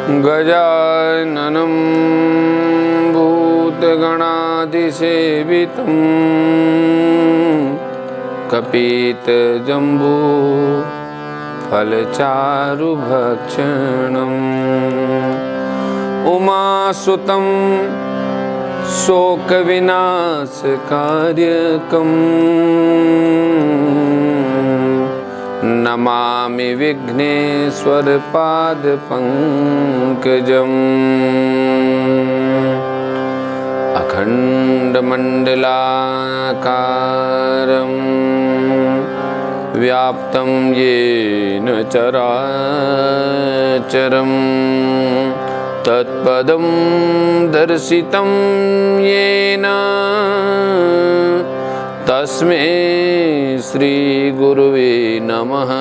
गजाननं भूतगणाधिसेवितं कपितजम्बो फलचारुभक्षणम् उमासुतं शोकविनाशकार्यकम् नमामि विघ्नेश्वरपादपङ्कजम् अखण्डमण्डलाकारं व्याप्तं येन चराचरं तत्पदं दर्शितं येन तस्मै श्री गुरुवे नमः।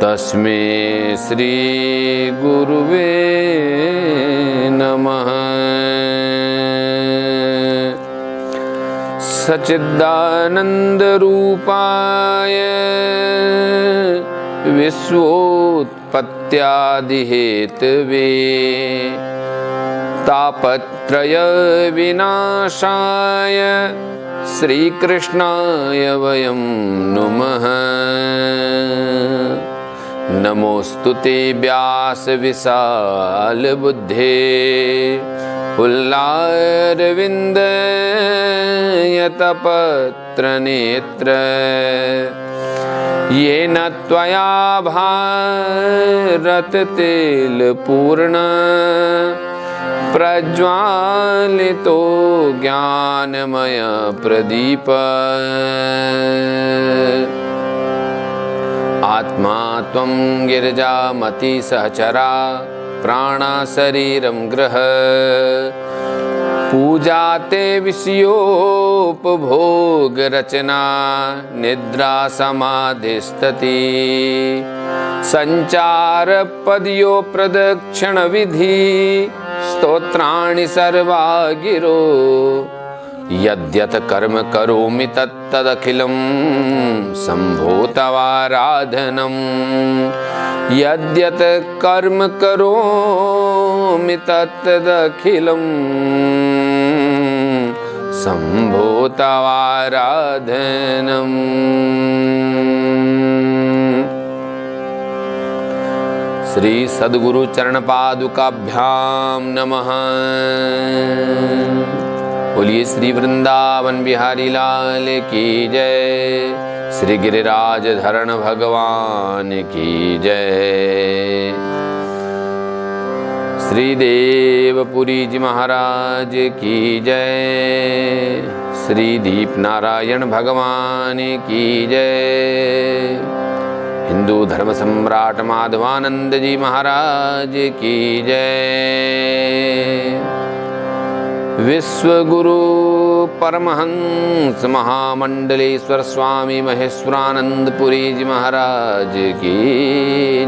तस्मै श्री गुरुवे नमः। सच्चिदानंद रूपाय विश्वोत्पत्त्यादिहेतवे तापत्रय विनाशाय श्रीकृष्णाय वयं नुमः। नमोस्तु ते व्यास विशाल बुद्धे पुल्लारविंद यतपत्र नेत्र येन त्वया भारत तेल पूर्ण प्रज्वालितो ज्ञानमय प्रदीप आत्मा त्वं गिरिजामति सहचरा प्राणा शरीरं गृह पूजा ते विषयोपभोग रचना निद्रा समाधिस्तति संचार पदयो प्रदक्षिण विधि स्तोत्राणि सर्वा गिरो यद्यत् कर्म करोमि तत्तदखिलं शम्भो तवाराधनम् यद्यत् कर्म करोमि तत्तदखिलं शम्भो तवाराधनम्। श्री सद्गुरु चरण पादुकाभ्याम नमः। बोलिए श्री वृंदावन बिहारी लाल की जय। श्री गिरिराज धरण भगवान की जय। श्री देवपुरी जी महाराज की जय। श्री दीप नारायण भगवान की जय। हिंदू धर्म सम्राट माधवानंद जी महाराज की जय। विश्व गुरु परमहंस महामंडलेश्वर स्वामी महेश्वरानंद पुरी जी महाराज की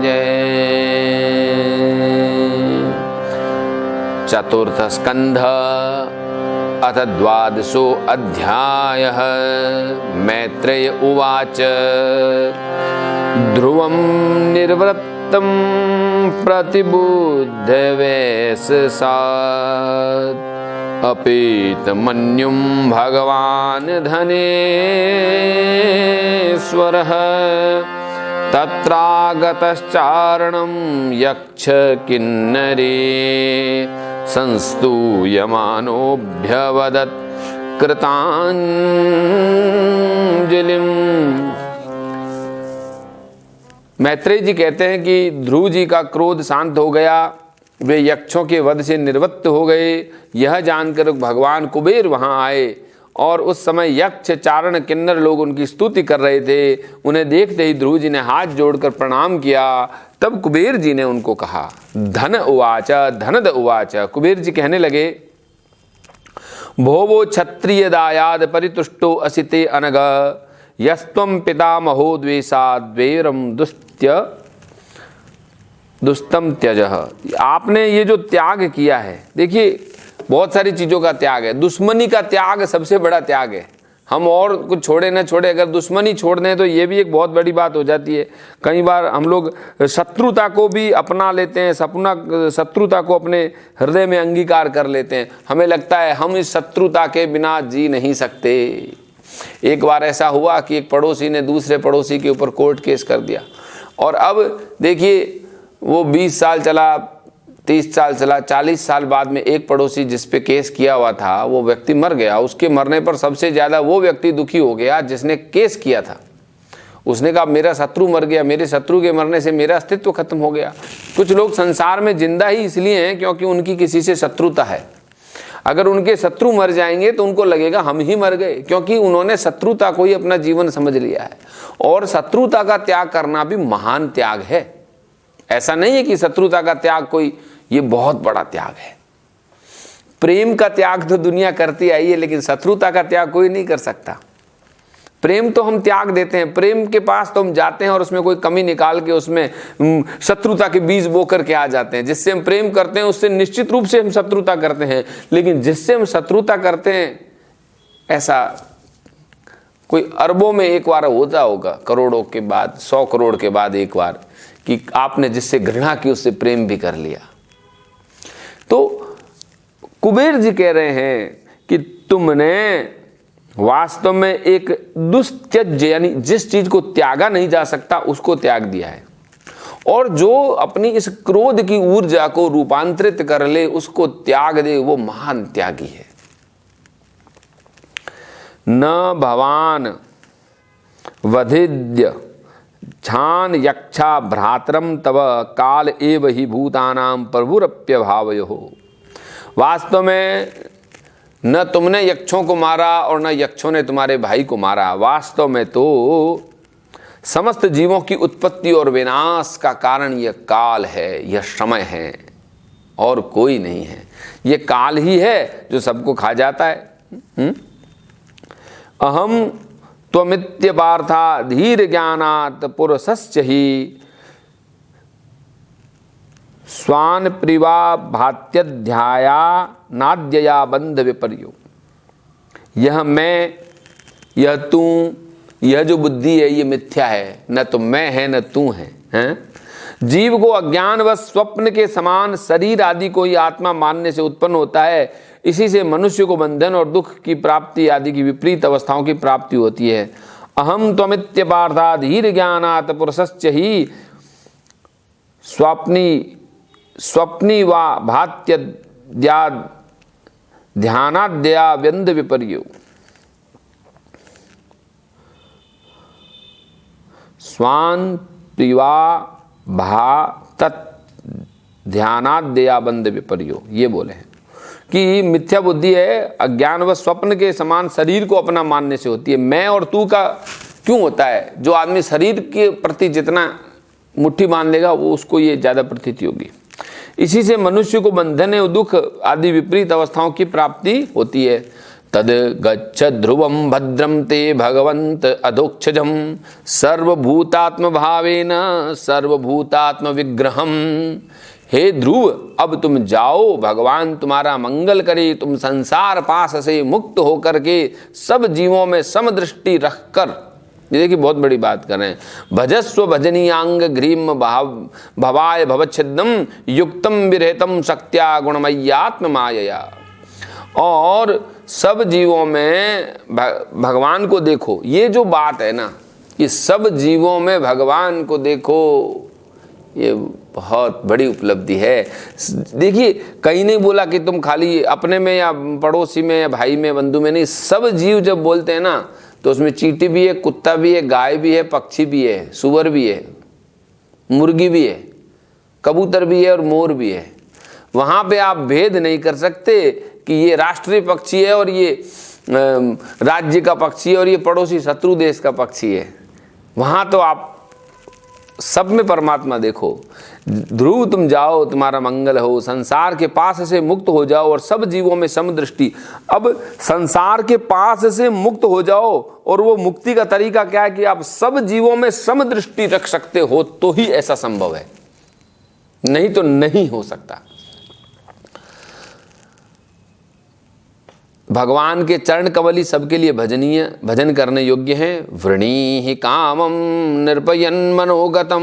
जय। चतुर्थ स्कंध अथ द्वादशो अध्यायः। मैत्रेय उवाच ध्रुवं निर्वृत्तं प्रतिबुद्धवेशसात् अपेतमन्युं भगवान् धनेश्वरः तत्रागतश्चारणं यक्ष किन्नरे संस्तूयमानोऽभ्यवदत् कृताञ्जलिम्। मैत्रेय जी कहते हैं कि ध्रुव जी का क्रोध शांत हो गया, वे यक्षों के वध से निवृत्त हो गए। यह जानकर भगवान कुबेर वहां आए और उस समय यक्ष चारण किन्नर लोग उनकी स्तुति कर रहे थे। उन्हें देखते ही ध्रुव जी ने हाथ जोड़कर प्रणाम किया। तब कुबेर जी ने उनको कहा धन उवाच धनद उवाच। कुबेर जी कहने लगे भोवो क्षत्रिय दायाद परितुष्टो असिते अनग यस्त्वं पितामहो द्वेषाद्वैरम दुस्तम त्यजः। आपने ये जो त्याग किया है, देखिए बहुत सारी चीज़ों का त्याग है। दुश्मनी का त्याग सबसे बड़ा त्याग है। हम और कुछ छोड़े न छोड़े, अगर दुश्मन ही छोड़ दें तो ये भी एक बहुत बड़ी बात हो जाती है। कई बार हम लोग शत्रुता को भी अपना लेते हैं, शत्रुता को अपने हृदय में अंगीकार कर लेते हैं। हमें लगता है हम इस शत्रुता के बिना जी नहीं सकते। एक बार ऐसा हुआ कि एक पड़ोसी ने दूसरे पड़ोसी के ऊपर कोर्ट केस कर दिया, और अब देखिए वो 20 साल चला, 30 साल चला, 40 साल बाद में एक पड़ोसी जिस पे केस किया हुआ था वो व्यक्ति मर गया। उसके मरने पर सबसे ज़्यादा वो व्यक्ति दुखी हो गया जिसने केस किया था। उसने कहा मेरा शत्रु मर गया, मेरे शत्रु के मरने से मेरा अस्तित्व खत्म हो गया। कुछ लोग संसार में जिंदा ही इसलिए हैं क्योंकि उनकी किसी से शत्रुता है। अगर उनके शत्रु मर जाएंगे तो उनको लगेगा हम ही मर गए, क्योंकि उन्होंने शत्रुता को ही अपना जीवन समझ लिया है। और शत्रुता का त्याग करना भी महान त्याग है। ऐसा नहीं है कि शत्रुता का त्याग कोई ये बहुत बड़ा त्याग है। प्रेम का त्याग तो दुनिया करती आई है, लेकिन शत्रुता का त्याग कोई नहीं कर सकता। प्रेम तो हम त्याग देते हैं, प्रेम के पास तो हम जाते हैं और उसमें कोई कमी निकाल के उसमें शत्रुता के बीज बो करके आ जाते हैं। जिससे हम प्रेम करते हैं उससे निश्चित रूप से हम शत्रुता करते हैं, लेकिन जिससे हम शत्रुता करते हैं ऐसा कोई अरबों में एक बार होता होगा, करोड़ों के बाद, 100 करोड़ के बाद एक बार, कि आपने जिससे घृणा की उससे प्रेम भी कर लिया। तो कुबेर जी कह रहे हैं कि तुमने वास्तव में एक दुस्त्यज्य, यानी जिस चीज को त्यागा नहीं जा सकता उसको त्याग दिया है, और जो अपनी इस क्रोध की ऊर्जा को रूपांतरित कर ले उसको त्याग दे, वो महान त्यागी है। न भवान वधिद्य छान यक्षा भ्रातरम तव काल एव ही भूतानाम प्रभुरप्यभावयो। वास्तव में न तुमने यक्षों को मारा और न यक्षों ने तुम्हारे भाई को मारा। वास्तव में तो समस्त जीवों की उत्पत्ति और विनाश का कारण यह काल है, यह समय है, और कोई नहीं है। यह काल ही है जो सबको खा जाता है। अहम त्वमित्य पार्था धीर ज्ञानात् पुरुषस्य ही स्वान प्रिवा भात्यध्याया नाद्यया बंध विपर्यो। यह मैं, यह तू, यह जो बुद्धि है ये मिथ्या है, न तो मैं है न तू है, हैं? जीव को अज्ञान व स्वप्न के समान शरीर आदि को ही आत्मा मानने से उत्पन्न होता है। इसी से मनुष्य को बंधन और दुख की प्राप्ति आदि की विपरीत अवस्थाओं की प्राप्ति होती है। अहम त्वमित्य पार्था धीर ज्ञानात् पुरुषस्य ही स्वप्नी व भात्य ध्यानाद्या व्यंद विपर्यो। स्वान प्रिवा भा तत् ध्यानाद्या बंद विपर्यो, ये बोले हैं कि मिथ्या बुद्धि है, अज्ञान व स्वप्न के समान शरीर को अपना मानने से होती है। मैं और तू का क्यों होता है? जो आदमी शरीर के प्रति जितना मुट्ठी मान लेगा वो उसको ये ज्यादा प्रतीति होगी। इसी से मनुष्य को बंधन और दुख आदि विपरीत अवस्थाओं की प्राप्ति होती है। तद गच्छ ध्रुवम भद्रम ते भगवंत अधोक्षजम सर्वभूतात्म भावेन सर्वभूतात्म विग्रहम। हे ध्रुव, अब तुम जाओ, भगवान तुम्हारा मंगल करे। तुम संसार पाश से मुक्त होकर के सब जीवों में समदृष्टि रखकर, ये देखिए बहुत बड़ी बात कर रहे हैं, भजस्व भजनीयांग ग्रीम भवाय भवच्छिदम युक्तम विरहितम शक्त्या गुणमय्यात्म मायया। और सब जीवों में भगवान को देखो। ये जो बात है ना, ये सब जीवों में भगवान को देखो, ये बहुत बड़ी उपलब्धि है। देखिए कहीं नहीं बोला कि तुम खाली अपने में या पड़ोसी में या भाई में बंधु में, नहीं, सब जीव जब बोलते हैं ना तो उसमें चींटी भी है, कुत्ता भी है, गाय भी है, पक्षी भी है, सुअर भी है, मुर्गी भी है, कबूतर भी है और मोर भी है। वहां पे आप भेद नहीं कर सकते कि ये राष्ट्रीय पक्षी है और ये राज्य का पक्षी है और ये पड़ोसी शत्रु देश का पक्षी है। वहां तो आप सब में परमात्मा देखो। ध्रुव तुम जाओ, तुम्हारा मंगल हो, संसार के पास से मुक्त हो जाओ और सब जीवों में समदृष्टि। अब संसार के पास से मुक्त हो जाओ, और वो मुक्ति का तरीका क्या है कि आप सब जीवों में समदृष्टि रख सकते हो, तो ही ऐसा संभव है, नहीं तो नहीं हो सकता। भगवान के चरण कमल ही सबके लिए भजनीय, भजन करने योग्य हैं। वृणीहि कामं निर्पयन् मनोगतं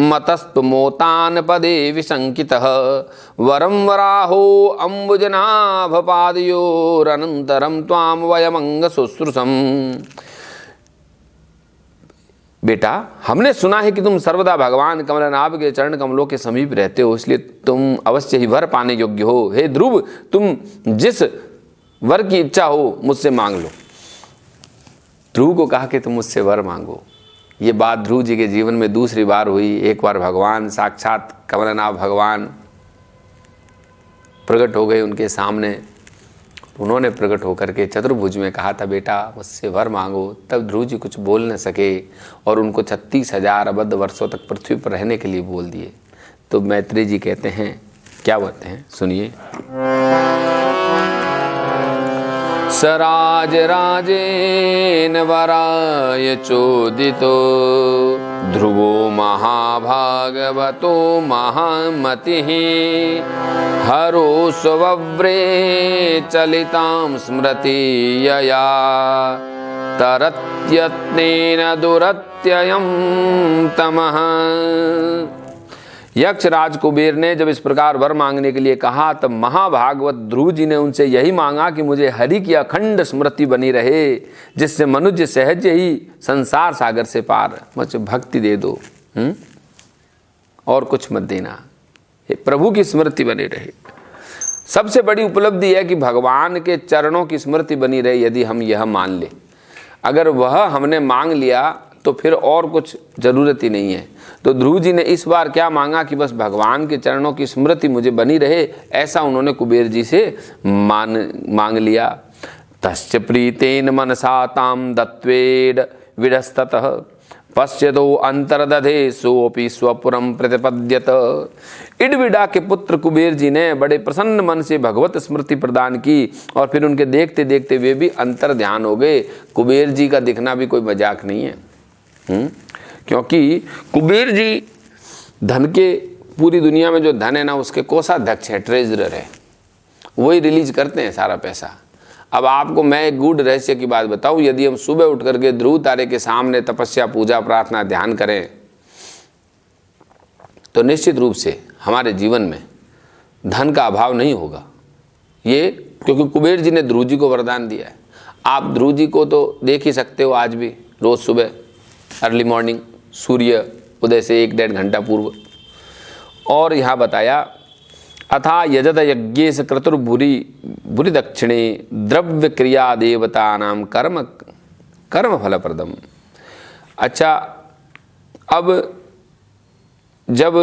मतस्तु मोतान पदे विशंकितः वरं वराहो अम्बुजनाभपादयोरनन्तरं त्वां वयमंग शुश्रूषम्। बेटा, हमने सुना है कि तुम सर्वदा भगवान कमलनाभ के चरण कमलों के समीप रहते हो, इसलिए तुम अवश्य ही वर पाने योग्य हो। हे ध्रुव, तुम जिस वर की इच्छा हो मुझसे मांग लो। ध्रुव को कहा कि तुम मुझसे वर मांगो। ये बात ध्रुव जी के जीवन में दूसरी बार हुई। एक बार भगवान साक्षात कमलनाभ भगवान प्रकट हो गए उनके सामने। उन्होंने प्रकट होकर के चतुर्भुज में कहा था, बेटा मुझसे वर मांगो। तब ध्रुव जी कुछ बोल न सके और उनको 36,000 अबद्ध वर्षों तक पृथ्वी पर रहने के लिए बोल दिए। तो मैत्रेय जी कहते हैं, क्या बोलते हैं, सुनिए। सराज राजेन वराय चोदितो ध्रुवो महाभागवतो महामतिः हरो स्वव्रे चलितां स्मृति यया तरत्यत्नेन दुरत्ययं तमः। यक्ष राज कुबेर ने जब इस प्रकार वर मांगने के लिए कहा, तब महाभागवत ध्रुव जी ने उनसे यही मांगा कि मुझे हरि की अखंड स्मृति बनी रहे, जिससे मनुष्य सहज ही संसार सागर से पार। मुझे भक्ति दे दो, और कुछ मत देना, प्रभु की स्मृति बनी रहे। सबसे बड़ी उपलब्धि है कि भगवान के चरणों की स्मृति बनी रहे। यदि हम यह मान ले, अगर वह हमने मांग लिया तो फिर और कुछ जरूरत ही नहीं है। तो ध्रुव जी ने इस बार क्या मांगा कि बस भगवान के चरणों की स्मृति मुझे बनी रहे, ऐसा उन्होंने कुबेर जी से मांग लिया। तस्य प्रीतेन मनसा ताम दत्वेड विडस्ततः पश्यतो अंतर्दधे सोपि स्वपुरम प्रतिपद्यत। इडविडा के पुत्र कुबेर जी ने बड़े प्रसन्न मन से भगवत स्मृति प्रदान की और फिर उनके देखते देखते वे भी अंतर ध्यान हो गए। कुबेर जी का दिखना भी कोई मजाक नहीं है, क्योंकि कुबेर जी धन के, पूरी दुनिया में जो धन है ना, उसके कोषाध्यक्ष है, ट्रेजरर है, वही रिलीज करते हैं सारा पैसा। अब आपको मैं एक गूढ़ रहस्य की बात बताऊं, यदि हम सुबह उठ करके ध्रुव तारे के सामने तपस्या, पूजा, प्रार्थना, ध्यान करें तो निश्चित रूप से हमारे जीवन में धन का अभाव नहीं होगा। ये क्योंकि कुबेर जी ने ध्रुव जी को वरदान दिया है। आप ध्रुव जी को तो देख ही सकते हो आज भी, रोज सुबह अर्ली मॉर्निंग सूर्य उदय से 1-1.5 घंटा पूर्व। और यहाँ बताया, अथा यजत यज्ञेश क्रतुर्भुरि दक्षिणे द्रव्य क्रिया देवता नाम कर्म फलप्रदम। अच्छा, अब जब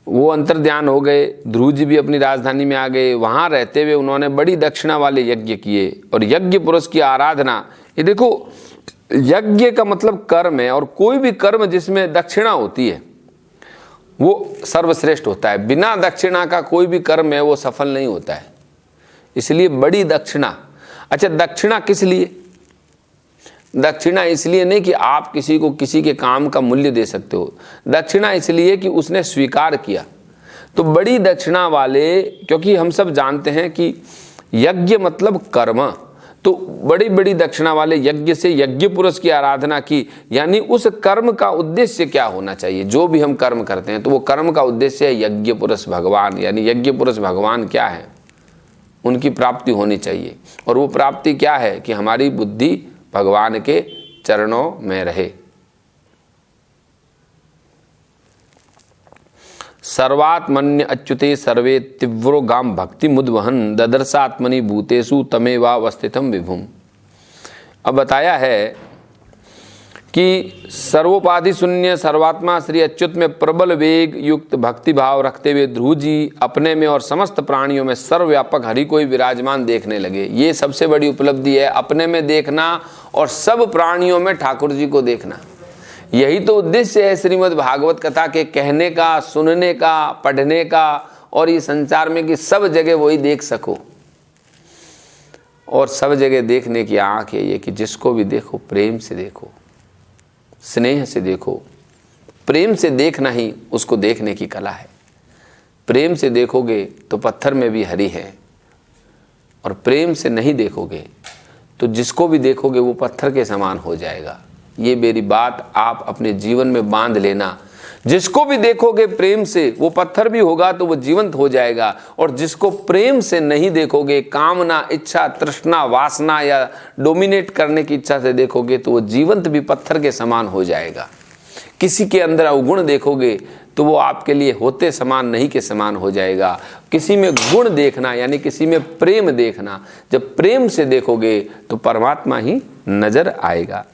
वो अंतर्ध्यान हो गए, ध्रुव जी भी अपनी राजधानी में आ गए, वहाँ रहते हुए उन्होंने बड़ी दक्षिणा वाले यज्ञ किए और यज्ञ पुरुष की आराधना। ये देखो, यज्ञ का मतलब कर्म है, और कोई भी कर्म जिसमें दक्षिणा होती है वो सर्वश्रेष्ठ होता है। बिना दक्षिणा का कोई भी कर्म है वो सफल नहीं होता है, इसलिए बड़ी दक्षिणा। अच्छा, दक्षिणा किस लिए? दक्षिणा इसलिए नहीं कि आप किसी को किसी के काम का मूल्य दे सकते हो, दक्षिणा इसलिए कि उसने स्वीकार किया। तो बड़ी दक्षिणा वाले, क्योंकि हम सब जानते हैं कि यज्ञ मतलब कर्म, तो बड़ी बड़ी दक्षिणा वाले यज्ञ से यज्ञ पुरुष की आराधना की। यानी उस कर्म का उद्देश्य क्या होना चाहिए? जो भी हम कर्म करते हैं तो वो कर्म का उद्देश्य है यज्ञ पुरुष भगवान। यानी यज्ञ पुरुष भगवान क्या है, उनकी प्राप्ति होनी चाहिए। और वो प्राप्ति क्या है कि हमारी बुद्धि भगवान के चरणों में रहे। सर्वात्मन्य अच्युते सर्वे तीव्रो गाम भक्ति मुद्वहन ददर्शात्मनि भूतेषु तमेवावस्थितम विभुम। अब बताया है कि सर्वोपाधि शून्य सर्वात्मा श्री अच्युत में प्रबल वेग युक्त भक्ति भाव रखते हुए ध्रुव जी अपने में और समस्त प्राणियों में सर्वव्यापक हरि को ही विराजमान देखने लगे। ये सबसे बड़ी उपलब्धि है, अपने में देखना और सब प्राणियों में ठाकुर जी को देखना। यही तो उद्देश्य है श्रीमद् भागवत कथा के कहने का, सुनने का, पढ़ने का, और ये संसार में कि सब जगह वही देख सको। और सब जगह देखने की आंख है ये कि जिसको भी देखो प्रेम से देखो, स्नेह से देखो। प्रेम से देखना ही उसको देखने की कला है। प्रेम से देखोगे तो पत्थर में भी हरि है और प्रेम से नहीं देखोगे तो जिसको भी देखोगे वो पत्थर के समान हो जाएगा। ये मेरी बात आप अपने जीवन में बांध लेना। जिसको भी देखोगे प्रेम से वो पत्थर भी होगा तो वो जीवंत हो जाएगा, और जिसको प्रेम से नहीं देखोगे, कामना, इच्छा, तृष्णा, वासना या डोमिनेट करने की इच्छा से देखोगे तो वो जीवंत भी पत्थर के समान हो जाएगा। किसी के अंदर अवगुण देखोगे तो वो आपके लिए होते समान नहीं के समान हो जाएगा। किसी में गुण देखना यानी किसी में प्रेम देखना, जब प्रेम से देखोगे तो परमात्मा ही नजर आएगा।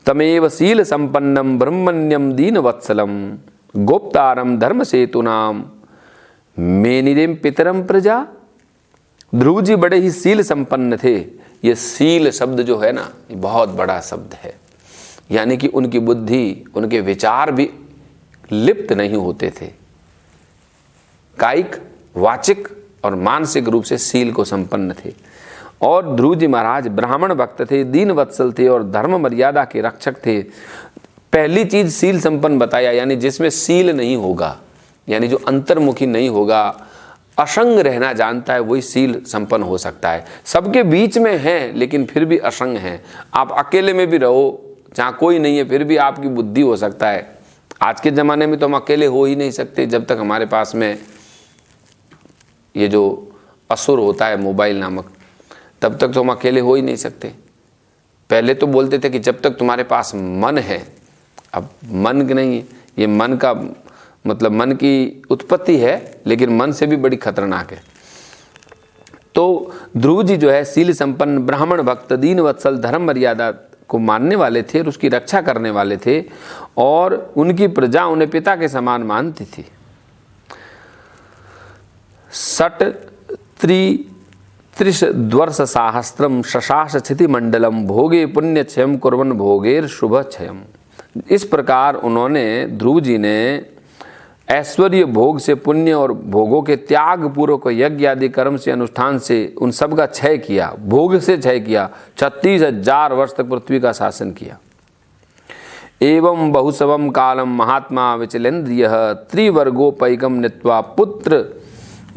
तमेव शील संपन्नम ब्रह्मण्यम दीन वत्सलम गोप्तारम धर्म सेतुनाम मेनिरेम पितरम प्रजा। ध्रुव जी बड़े ही शील संपन्न थे। ये शील शब्द जो है ना, ये बहुत बड़ा शब्द है, यानी कि उनकी बुद्धि, उनके विचार भी लिप्त नहीं होते थे। कायिक, वाचिक और मानसिक रूप से शील को संपन्न थे। और ध्रुव जी महाराज ब्राह्मण भक्त थे, दीन वत्सल थे और धर्म मर्यादा के रक्षक थे। पहली चीज शील संपन्न बताया, यानी जिसमें शील नहीं होगा, यानी जो अंतर्मुखी नहीं होगा, असंग रहना जानता है, वही शील संपन्न हो सकता है। सबके बीच में है लेकिन फिर भी असंग है। आप अकेले में भी रहो, जहाँ कोई नहीं है, फिर भी आपकी बुद्धि हो सकता है। आज के ज़माने में तो हम अकेले हो ही नहीं सकते जब तक हमारे पास में ये जो असुर होता है मोबाइल नामक, तब तक तो हम अकेले हो ही नहीं सकते। पहले तो बोलते थे कि जब तक तुम्हारे पास मन है, अब मन नहीं है, ये मन का मतलब मन की उत्पत्ति है लेकिन मन से भी बड़ी खतरनाक है। तो ध्रुव जी जो है शील संपन्न, ब्राह्मण भक्त, दीन वत्सल, धर्म मर्यादा को मानने वाले थे और उसकी रक्षा करने वाले थे, और उनकी प्रजा उन्हें पिता के समान मानती थी। षट त्रिश सहस्त्रम शशास क्षिति मंडलम भोगे पुण्य क्षयम कुर्वन् भोगेर शुभ क्षयम। इस प्रकार उन्होंने, ध्रुव जी ने ऐश्वर्य भोग से, पुण्य और भोगों के त्याग पूर्वक यज्ञ आदि कर्म से, अनुष्ठान से उन सब का क्षय किया, भोग से क्षय किया। 36,000 वर्ष तक पृथ्वी का शासन किया। एवं बहुसवम कालम महात्मा विचलेन्द्रिय त्रिवर्गोपैकम नीत्वा पुत्र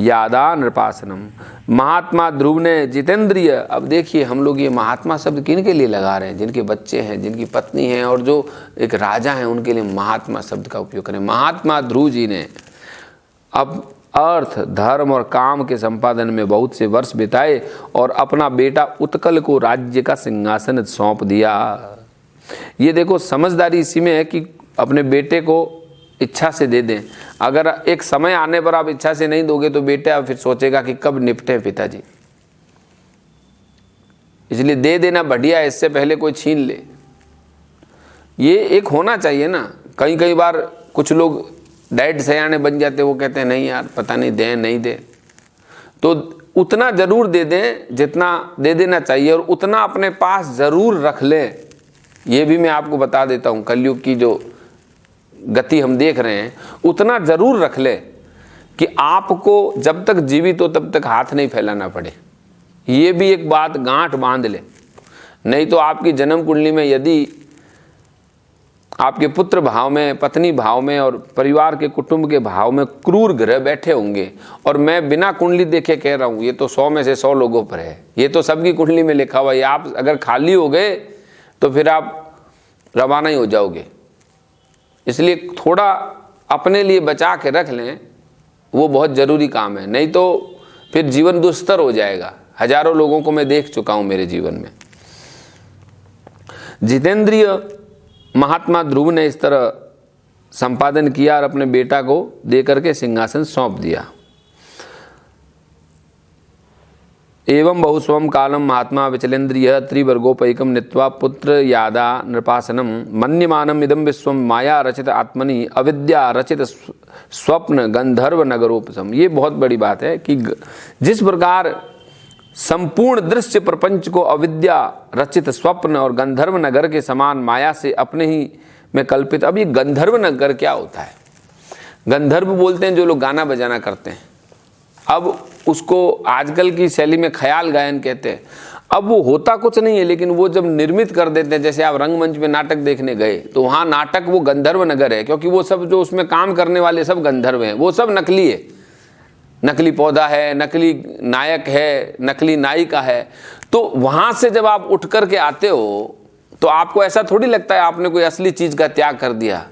यादा नृपासनम। महात्मा ध्रुव ने जितेंद्रिय, अब देखिए हम लोग ये महात्मा शब्द किन के लिए लगा रहे हैं? जिनके बच्चे हैं, जिनकी पत्नी हैं और जो एक राजा हैं, उनके लिए महात्मा शब्द का उपयोग करें। महात्मा ध्रुव जी ने अब अर्थ, धर्म और काम के संपादन में बहुत से वर्ष बिताए और अपना बेटा उत्कल को राज्य का सिंहासन सौंप दिया। ये देखो समझदारी इसी में है कि अपने बेटे को इच्छा से दे दें। अगर एक समय आने पर आप इच्छा से नहीं दोगे तो बेटा फिर सोचेगा कि कब निपटे पिताजी, इसलिए दे देना बढ़िया है, इससे पहले कोई छीन ले। ये एक होना चाहिए ना। कई बार कुछ लोग डैड सयाने बन जाते, वो कहते हैं नहीं यार पता नहीं दें नहीं दे, तो उतना जरूर दे दें जितना दे देना चाहिए, और उतना अपने पास जरूर रख लें। ये भी मैं आपको बता देता हूँ, कलयुग की जो गति हम देख रहे हैं, उतना जरूर रख ले कि आपको जब तक जीवित हो तब तक हाथ नहीं फैलाना पड़े। ये भी एक बात गांठ बांध ले, नहीं तो आपकी जन्म कुंडली में यदि आपके पुत्र भाव में, पत्नी भाव में और परिवार के कुटुंब के भाव में क्रूर ग्रह बैठे होंगे, और मैं बिना कुंडली देखे कह रहा हूँ, ये तो 100 में से 100 लोगों पर है, ये तो सबकी कुंडली में लिखा हुआ है। आप अगर खाली हो गए तो फिर आप रवाना ही हो जाओगे। इसलिए थोड़ा अपने लिए बचा के रख लें, वो बहुत ज़रूरी काम है, नहीं तो फिर जीवन दुस्तर हो जाएगा। हजारों लोगों को मैं देख चुका हूँ मेरे जीवन में। जितेंद्रिय महात्मा ध्रुव ने इस तरह संपादन किया और अपने बेटा को दे करके सिंहासन सौंप दिया। एवं बहुस्वम कालम महात्मा विचलेन्द्रिय त्रिवर्गोपैकम नीत्वा पुत्र यादा नृपासनम मन्यमानम इदम विश्वम माया रचित आत्मनि अविद्या रचित स्वप्न गंधर्व नगरोपसम। ये बहुत बड़ी बात है कि जिस प्रकार संपूर्ण दृश्य प्रपंच को अविद्या रचित स्वप्न और गंधर्व नगर के समान माया से अपने ही में कल्पित। अब ये गंधर्व नगर क्या होता है? गंधर्व बोलते हैं जो लोग गाना बजाना करते हैं, अब उसको आजकल की शैली में ख्याल गायन कहते हैं। अब वो होता कुछ नहीं है, लेकिन वो जब निर्मित कर देते हैं, जैसे आप रंगमंच में नाटक देखने गए तो वहाँ नाटक वो गंधर्व नगर है, क्योंकि वो सब जो उसमें काम करने वाले सब गंधर्व हैं, वो सब नकली है। नकली पौधा है, नकली नायक है, नकली नायिका है। तो वहाँ से जब आप उठ कर के आते हो तो आपको ऐसा थोड़ी लगता है आपने कोई असली चीज़ का त्याग कर दिया।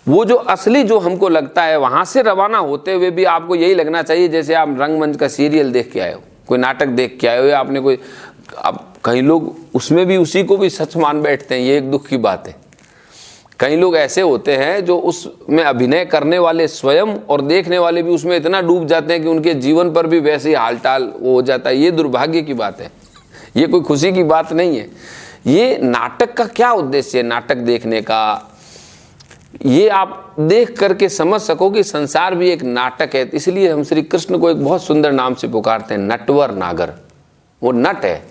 वो जो असली जो हमको लगता है, वहाँ से रवाना होते हुए भी आपको यही लगना चाहिए जैसे आप रंगमंच का सीरियल देख के आए हो, कोई नाटक देख के आए हो, या आपने कोई, अब कई लोग उसमें भी उसी को भी सच मान बैठते हैं। ये एक दुख की बात है। कई लोग ऐसे होते हैं जो उसमें अभिनय करने वाले स्वयं और देखने वाले भी उसमें इतना डूब जाते हैं कि उनके जीवन पर भी वैसे ही हालटाल वो हो जाता है। ये दुर्भाग्य की बात है, ये कोई खुशी की बात नहीं है। ये नाटक का क्या उद्देश्य है, नाटक देखने का, ये आप देख करके समझ सको कि संसार भी एक नाटक है। इसलिए हम श्री कृष्ण को एक बहुत सुंदर नाम से पुकारते हैं, नटवर नागर। वो नट है।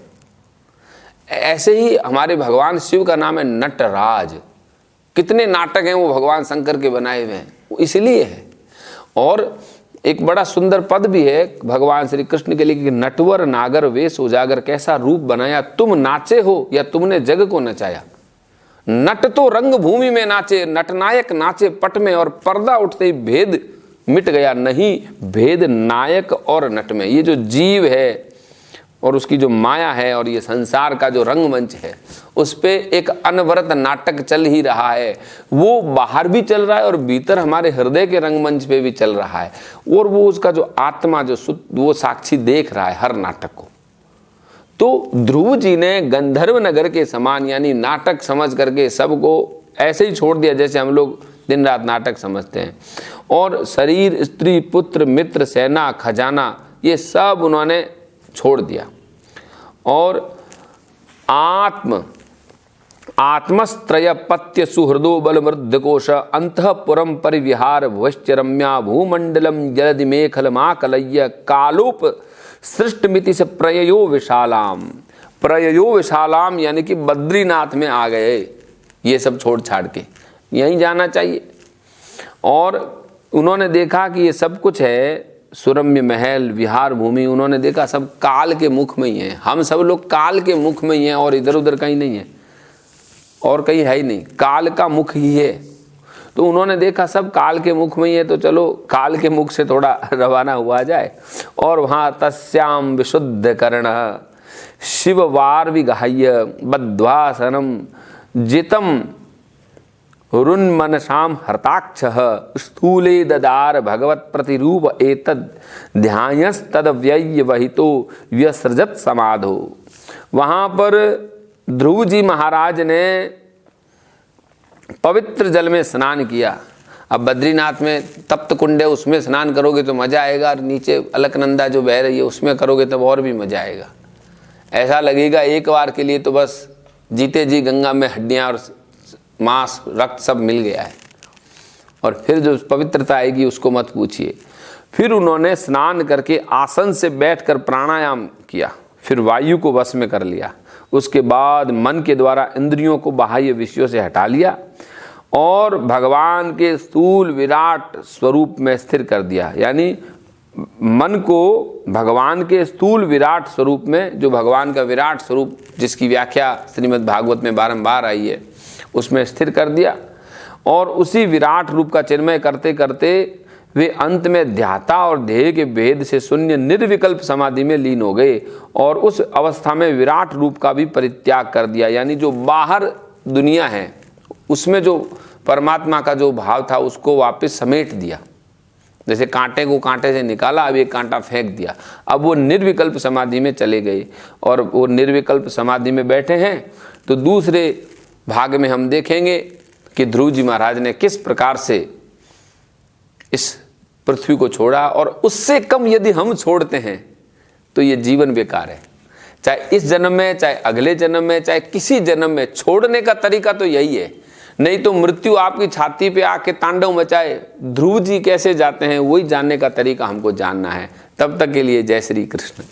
ऐसे ही हमारे भगवान शिव का नाम है नटराज। कितने नाटक हैं वो भगवान शंकर के बनाए हुए हैं, वो इसलिए है। और एक बड़ा सुंदर पद भी है भगवान श्री कृष्ण के लिए कि नटवर नागर वेश उजागर, कैसा रूप बनाया तुम नाचे हो या तुमने जग को नचाया। नट तो रंग भूमि में नाचे, नटनायक नाचे पट में, और पर्दा उठते ही भेद मिट गया, नहीं भेद नायक और नट में। ये जो जीव है और उसकी जो माया है और ये संसार का जो रंगमंच है, उस पे एक अनवरत नाटक चल ही रहा है। वो बाहर भी चल रहा है और भीतर हमारे हृदय के रंगमंच पे भी चल रहा है। और वो उसका जो आत्मा जो वो साक्षी देख रहा है हर नाटक को। तो ध्रुव जी ने गंधर्व नगर के समान यानी नाटक समझ करके सबको ऐसे ही छोड़ दिया जैसे हम लोग दिन रात नाटक समझते हैं। और शरीर, स्त्री, पुत्र, मित्र, सेना, खजाना, ये सब उन्होंने छोड़ दिया। और आत्मस्त्रय पत्य सुहृदो बल मृद्धकोश अंतःपुरम परिविहार भवश्चरम्या भूमंडलम जलधि मेखलमाकलय्य कालोप सृष्टमिति से प्रययो विशालाम यानी कि बद्रीनाथ में आ गए। ये सब छोड़ छाड़ के यहीं जाना चाहिए। और उन्होंने देखा कि ये सब कुछ है, सुरम्य महल, विहार भूमि, उन्होंने देखा सब काल के मुख में ही है। हम सब लोग काल के मुख में ही हैं और इधर उधर कहीं नहीं है, और कहीं है ही नहीं, काल का मुख ही है। तो उन्होंने देखा सब काल के मुख में ही है, तो चलो काल के मुख से थोड़ा रवाना हुआ जाए। और वहाँ तस्याम विशुद्ध कर्ण शिववार विगाह्य बद्ध्वासनम जितम रुन्मनसाम हर्ताक्षः स्थूले ददार भगवत प्रतिरूप एतद ध्यायस्तद व्यय वहितो व्यसृजत समाधो। वहाँ पर ध्रुव जी महाराज ने पवित्र जल में स्नान किया। अब बद्रीनाथ में तप्त कुंड है, उसमें स्नान करोगे तो मज़ा आएगा, और नीचे अलकनंदा जो बह रही है उसमें करोगे तब और भी मज़ा आएगा। ऐसा लगेगा एक बार के लिए तो बस जीते जी गंगा में हड्डियाँ और मांस रक्त सब मिल गया है। और फिर जो पवित्रता आएगी उसको मत पूछिए। फिर उन्होंने स्नान करके आसन से बैठकर प्राणायाम किया, फिर वायु को वश में कर लिया। उसके बाद मन के द्वारा इंद्रियों को बाह्य विषयों से हटा लिया और भगवान के स्थूल विराट स्वरूप में स्थिर कर दिया। यानी मन को भगवान के स्थूल विराट स्वरूप में, जो भगवान का विराट स्वरूप जिसकी व्याख्या श्रीमद् भागवत में बारंबार आई है, उसमें स्थिर कर दिया। और उसी विराट रूप का चिन्मय करते करते वे अंत में ध्याता और ध्येय के भेद से शून्य निर्विकल्प समाधि में लीन हो गए। और उस अवस्था में विराट रूप का भी परित्याग कर दिया, यानी जो बाहर दुनिया है उसमें जो परमात्मा का जो भाव था उसको वापस समेट दिया। जैसे कांटे को कांटे से निकाला, अब एक कांटा फेंक दिया, अब वो निर्विकल्प समाधि में चले गए। और वो निर्विकल्प समाधि में बैठे हैं। तो दूसरे भाग में हम देखेंगे कि ध्रुव जी महाराज ने किस प्रकार से इस पृथ्वी को छोड़ा, और उससे कम यदि हम छोड़ते हैं तो ये जीवन बेकार है। चाहे इस जन्म में, चाहे अगले जन्म में, चाहे किसी जन्म में, छोड़ने का तरीका तो यही है। नहीं तो मृत्यु आपकी छाती पे आके तांडव मचाए। ध्रुव जी कैसे जाते हैं वही जानने का तरीका हमको जानना है। तब तक के लिए जय श्री कृष्ण।